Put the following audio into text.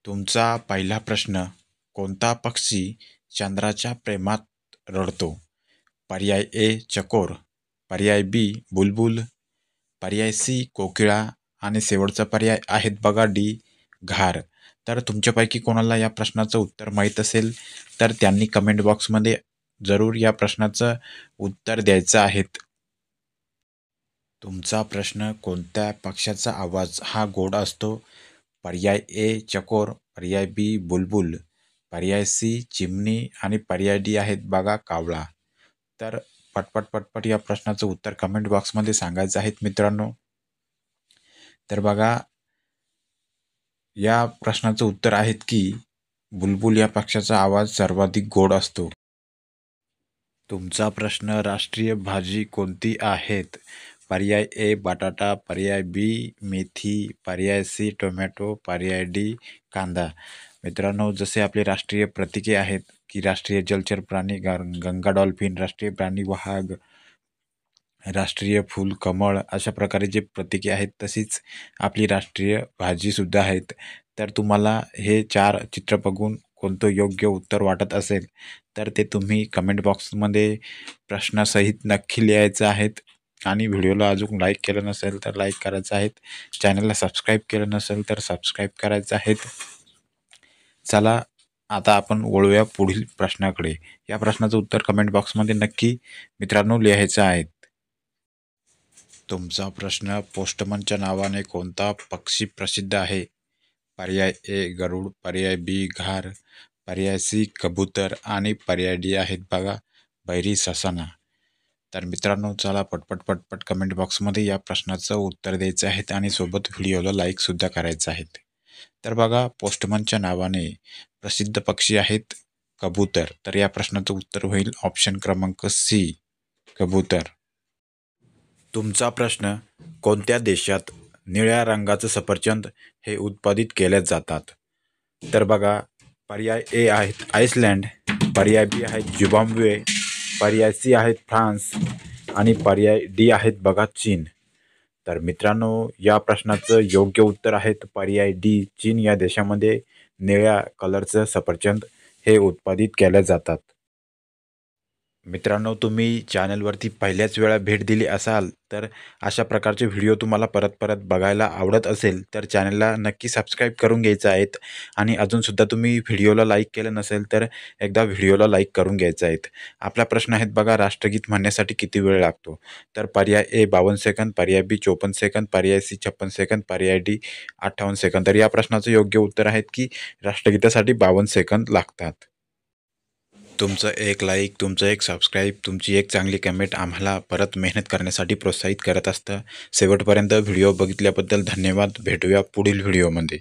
तुमचा पहिला प्रश्न, कोणता पक्षी चंद्राच्या प्रेमात रडतो? पर्याय ए चकोर, पर्याय बी बुलबुल, पर्याय सी कोकिळा आणि शेवटचा पर्याय आहेत बघा डी घार. तर तुमच्यापैकी कोणाला या प्रश्नाचं उत्तर माहीत असेल तर त्यांनी कमेंट बॉक्समध्ये जरूर या प्रश्नाचं उत्तर द्यायचं आहे. तुमचा प्रश्न, कोणत्या पक्ष्याचा आवाज हा गोड असतो? पर्याय ए चकोर, पर्याय बी बुलबुल, पर्याय सी चिमणी आणि पर्याय डी आहेत बघा कावळा. तर पटपट या प्रश्नाचं उत्तर कमेंट बॉक्समध्ये सांगायचं आहे मित्रांनो. तर बघा, या प्रश्नाचं उत्तर आहे की बुलबुल या पक्ष्याचा आवाज सर्वाधिक गोड असतो. तुमचा प्रश्न, राष्ट्रीय भाजी कोणती आहेत? पर्याय ए बटाटा, पर्याय बी मेथी, पर्याय सी टोमॅटो, पर्याय डी कांदा. मित्रांनो, जसे आपले राष्ट्रीय प्रतीके आहेत की राष्ट्रीय जलचर प्राणी गंगा डॉल्फिन, राष्ट्रीय प्राणी वाघ, राष्ट्रीय फूल कमळ, अशा प्रकारे जे प्रतीके आहेत तशीच आपली राष्ट्रीय भाजीसुद्धा आहेत. तर तुम्हाला हे 4 चित्र बघून कोणतं योग्य उत्तर वाटत असेल तर ते तुम्ही कमेंट बॉक्समध्ये प्रश्नासहित नक्की लिहायचं आहेत. आणि व्हिडिओला अजून लाईक केलं नसेल तर लाईक करायचं आहे. चॅनलला सबस्क्राईब केलं नसेल तर सबस्क्राईब करायचं आहे. चला, आता आपण वळूया पुढील प्रश्नाकडे. या प्रश्नाचं उत्तर कमेंट बॉक्समध्ये नक्की मित्रांनो लिहायचं आहे. तुमचा प्रश्न, पोस्टमनच्या नावाने कोणता पक्षी प्रसिद्ध आहे? पर्याय ए गरुड, पर्याय बी घार, पर्याय सी कबूतर आणि पर्याय डी आहेत बघा बैरी ससाना. तर मित्रांनो, चला पटपट कमेंट बॉक्समध्ये या प्रश्नाचं उत्तर द्यायचं आहे आणि सोबत व्हिडिओला लाईकसुद्धा करायचं आहे. तर बघा, पोस्टमनच्या नावाने प्रसिद्ध पक्षी आहेत कबूतर. तर या प्रश्नाचं उत्तर होईल ऑप्शन क्रमांक सी कबूतर. तुमचा प्रश्न, कोणत्या देशात निळ्या रंगाचं सफरचंद हे उत्पादित केले जातात? तर बघा, पर्याय ए आहेत आइसलँड, पर्याय बी आहेत झिम्बाब्वे, पर्याय सी आहेत फ्रान्स आणि पर्याय डी आहेत बघा चीन. तर मित्रांनो, या प्रश्नाचं योग्य उत्तर आहे पर्याय डी चीन या देशामध्ये निळ्या कलरचं सफरचंद हे उत्पादित केले जातात. मित्रांनो, तुम्ही चॅनलवरती पहिल्याच वेळा भेट दिली असाल तर अशा प्रकारचे व्हिडिओ तुम्हाला परत बघायला आवडत असेल तर चॅनलला नक्की सबस्क्राईब करून घ्यायचं आहेत. आणि अजूनसुद्धा तुम्ही व्हिडिओला लाईक केलं नसेल तर एकदा व्हिडिओला लाईक करून घ्यायचं आहेत. आपला प्रश्न आहेत बघा, राष्ट्रगीत म्हणण्यासाठी किती वेळ लागतो? तर पर्याय ए 52 सेकंद, पर्याय बी 54 सेकंद, पर्याय सी 56 सेकंद, पर्याय डी 58 सेकंद. तर या प्रश्नाचं योग्य उत्तर आहे की राष्ट्रगीतासाठी 52 सेकंद लागतात. तुमचं एक लाईक, तुमचं एक सबस्क्राईब, तुमची एक चांगली कमेंट आम्हाला परत मेहनत करण्यासाठी प्रोत्साहित करत असतं. शेवटपर्यंत व्हिडिओ बघितल्याबद्दल धन्यवाद. भेटूया पुढील व्हिडिओमध्ये.